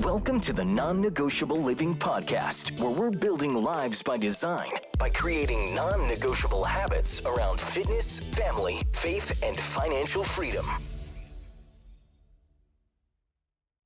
Welcome to the Non-Negotiable Living podcast, where we're building lives by design by creating non-negotiable habits around fitness, family, faith, and financial freedom.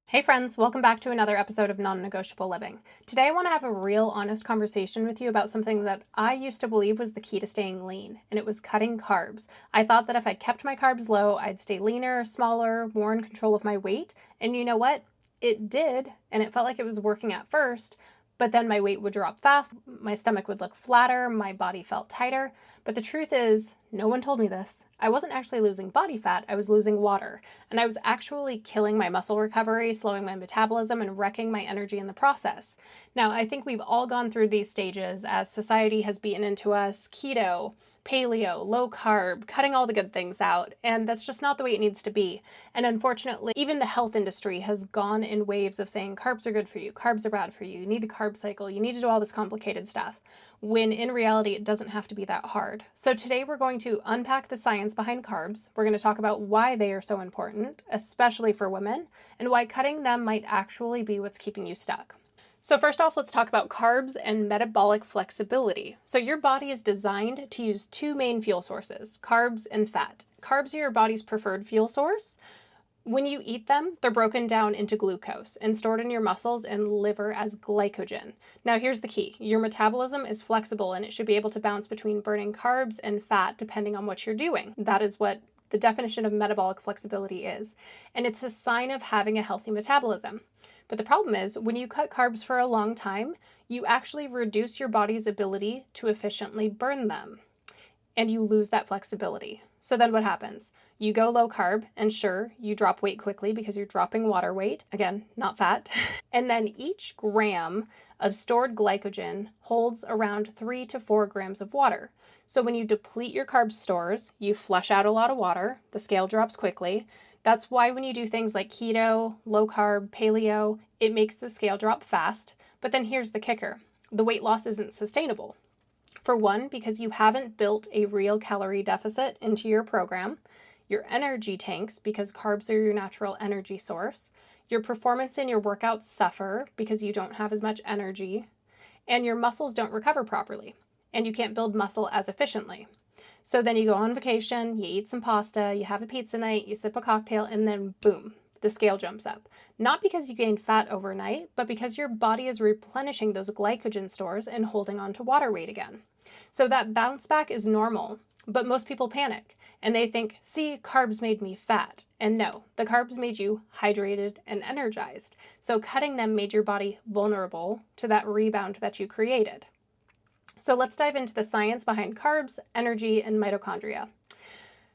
Hey friends, welcome back to another episode of Non-Negotiable Living. Today I want to have a real honest conversation with you about something that I used to believe was the key to staying lean, and it was cutting carbs. I thought that if I kept my carbs low, I'd stay leaner, smaller, more in control of my weight, and you know what? It did, and it felt like it was working at first, but then my weight would drop fast, my stomach would look flatter, my body felt tighter. But the truth is, no one told me this. I wasn't actually losing body fat, I was losing water. And I was actually killing my muscle recovery, slowing my metabolism, and wrecking my energy in the process. Now, I think we've all gone through these stages as society has beaten into us keto, paleo, low carb, cutting all the good things out, and that's just not the way it needs to be. And unfortunately, even the health industry has gone in waves of saying carbs are good for you, carbs are bad for you, you need to carb cycle, you need to do all this complicated stuff, when in reality it doesn't have to be that hard. So today we're going to unpack the science behind carbs. We're going to talk about why they are so important, especially for women, and why cutting them might actually be what's keeping you stuck. So first off, let's talk about carbs and metabolic flexibility. So your body is designed to use two main fuel sources, carbs and fat. Carbs are your body's preferred fuel source. When you eat them, they're broken down into glucose and stored in your muscles and liver as glycogen. Now here's the key. Your metabolism is flexible and it should be able to bounce between burning carbs and fat depending on what you're doing. That is what the definition of metabolic flexibility is. And it's a sign of having a healthy metabolism. But the problem is, when you cut carbs for a long time, you actually reduce your body's ability to efficiently burn them, and you lose that flexibility. So then what happens? You go low carb, and sure, you drop weight quickly because you're dropping water weight, again, not fat, and then each gram of stored glycogen holds around 3 to 4 grams of water. So when you deplete your carb stores, you flush out a lot of water, the scale drops quickly. That's why when you do things like keto, low carb, paleo, it makes the scale drop fast. But then here's the kicker. The weight loss isn't sustainable. For one, because you haven't built a real calorie deficit into your program. Your energy tanks because carbs are your natural energy source. Your performance in your workouts suffer because you don't have as much energy. And your muscles don't recover properly. And you can't build muscle as efficiently. So then you go on vacation, you eat some pasta, you have a pizza night, you sip a cocktail, and then boom, the scale jumps up. Not because you gained fat overnight, but because your body is replenishing those glycogen stores and holding on to water weight again. So that bounce back is normal, but most people panic and they think, see, carbs made me fat. And no, the carbs made you hydrated and energized. So cutting them made your body vulnerable to that rebound that you created. So let's dive into the science behind carbs, energy, and mitochondria.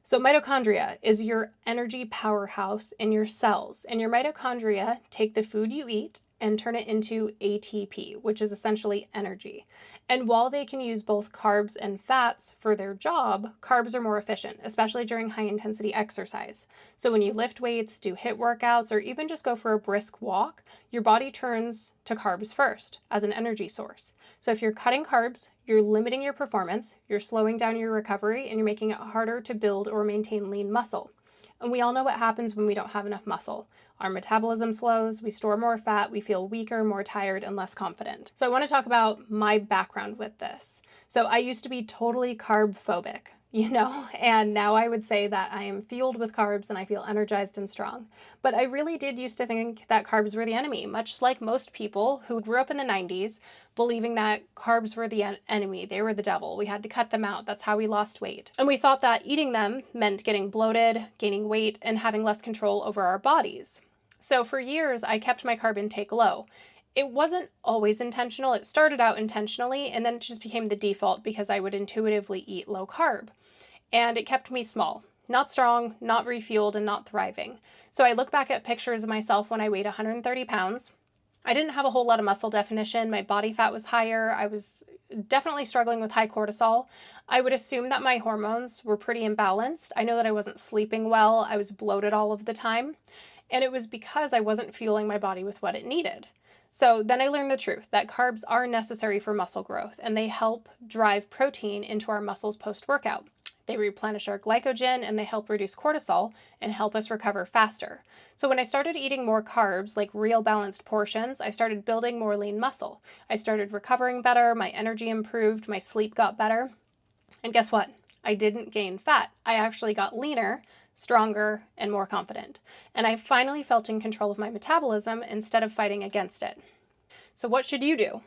So mitochondria is your energy powerhouse in your cells, and your mitochondria take the food you eat and turn it into ATP, which is essentially energy. And while they can use both carbs and fats for their job, carbs are more efficient, especially during high-intensity exercise. So when you lift weights, do HIIT workouts, or even just go for a brisk walk, your body turns to carbs first as an energy source. So if you're cutting carbs, you're limiting your performance, you're slowing down your recovery, and you're making it harder to build or maintain lean muscle. And we all know what happens when we don't have enough muscle. Our metabolism slows, we store more fat, we feel weaker, more tired, and less confident. So I want to talk about my background with this. So I used to be totally carb phobic, and now I would say that I am fueled with carbs and I feel energized and strong. But I really did used to think that carbs were the enemy, much like most people who grew up in the 90s believing that carbs were the enemy, they were the devil, we had to cut them out, that's how we lost weight. And we thought that eating them meant getting bloated, gaining weight, and having less control over our bodies. So for years, I kept my carb intake low. It wasn't always intentional. It started out intentionally, and then it just became the default because I would intuitively eat low carb. And it kept me small, not strong, not refueled, and not thriving. So I look back at pictures of myself when I weighed 130 pounds. I didn't have a whole lot of muscle definition. My body fat was higher. I was definitely struggling with high cortisol. I would assume that my hormones were pretty imbalanced. I know that I wasn't sleeping well. I was bloated all of the time. And it was because I wasn't fueling my body with what it needed. So then I learned the truth that carbs are necessary for muscle growth and they help drive protein into our muscles post-workout. They replenish our glycogen and they help reduce cortisol and help us recover faster. So when I started eating more carbs, like real balanced portions, I started building more lean muscle. I started recovering better, my energy improved, my sleep got better. And guess what? I didn't gain fat. I actually got leaner, stronger, and more confident. And I finally felt in control of my metabolism instead of fighting against it. So what should you do?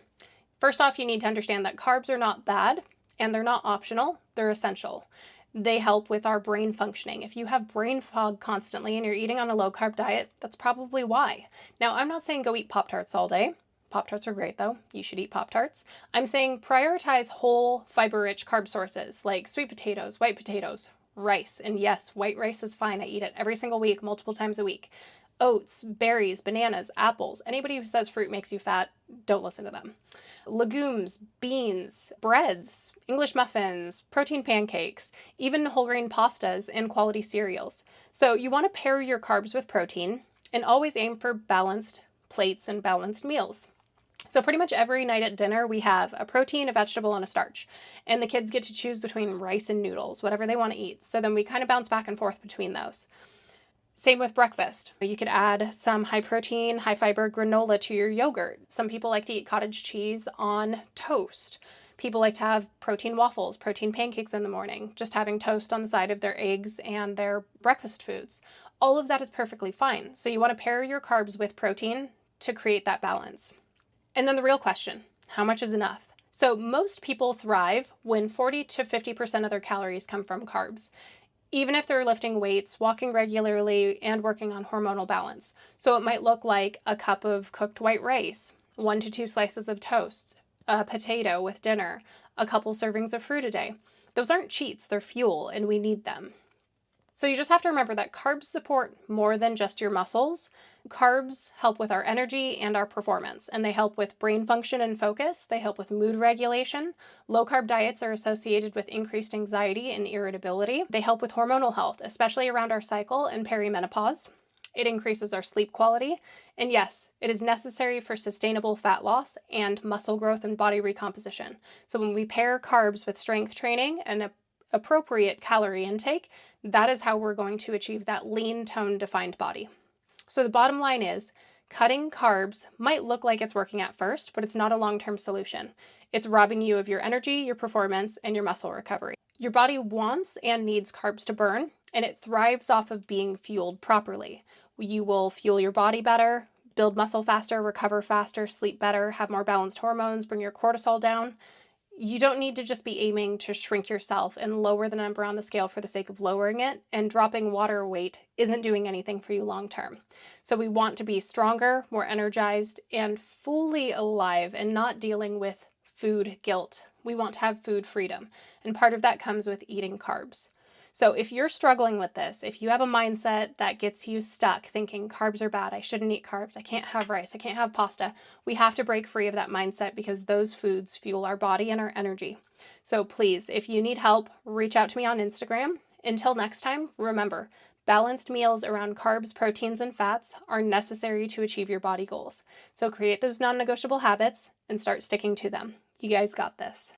First off, you need to understand that carbs are not bad and they're not optional, they're essential. They help with our brain functioning. If you have brain fog constantly and you're eating on a low carb diet, that's probably why. Now, I'm not saying go eat Pop-Tarts all day. Pop-Tarts are great though. You should eat Pop-Tarts. I'm saying prioritize whole fiber-rich carb sources like sweet potatoes, white potatoes, rice. And yes, white rice is fine. I eat it every single week, multiple times a week. Oats, berries, bananas, apples. Anybody who says fruit makes you fat, don't listen to them. Legumes, beans, breads, English muffins, protein pancakes, even whole grain pastas and quality cereals. So you want to pair your carbs with protein and always aim for balanced plates and balanced meals. So pretty much every night at dinner, we have a protein, a vegetable, and a starch. And the kids get to choose between rice and noodles, whatever they want to eat. So then we kind of bounce back and forth between those. Same with breakfast. You could add some high protein, high fiber granola to your yogurt. Some people like to eat cottage cheese on toast. People like to have protein waffles, protein pancakes in the morning, just having toast on the side of their eggs and their breakfast foods. All of that is perfectly fine. So you want to pair your carbs with protein to create that balance. And then the real question, how much is enough? So most people thrive when 40 to 50% of their calories come from carbs, even if they're lifting weights, walking regularly, and working on hormonal balance. So it might look like a cup of cooked white rice, 1 to 2 slices of toast, a potato with dinner, a couple servings of fruit a day. Those aren't cheats, they're fuel, and we need them. So you just have to remember that carbs support more than just your muscles. Carbs help with our energy and our performance, and they help with brain function and focus. They help with mood regulation. Low-carb diets are associated with increased anxiety and irritability. They help with hormonal health, especially around our cycle and perimenopause. It increases our sleep quality. And yes, it is necessary for sustainable fat loss and muscle growth and body recomposition. So when we pair carbs with strength training and appropriate calorie intake, that is how we're going to achieve that lean, toned, defined body. So the bottom line is, cutting carbs might look like it's working at first, but it's not a long-term solution. It's robbing you of your energy, your performance, and your muscle recovery. Your body wants and needs carbs to burn, and it thrives off of being fueled properly. You will fuel your body better, build muscle faster, recover faster, sleep better, have more balanced hormones, bring your cortisol down. You don't need to just be aiming to shrink yourself and lower the number on the scale for the sake of lowering it, and dropping water weight isn't doing anything for you long term. So we want to be stronger, more energized, and fully alive and not dealing with food guilt. We want to have food freedom, and part of that comes with eating carbs. So if you're struggling with this, if you have a mindset that gets you stuck thinking carbs are bad, I shouldn't eat carbs, I can't have rice, I can't have pasta, we have to break free of that mindset because those foods fuel our body and our energy. So please, if you need help, reach out to me on Instagram. Until next time, remember, balanced meals around carbs, proteins, and fats are necessary to achieve your body goals. So create those non-negotiable habits and start sticking to them. You guys got this.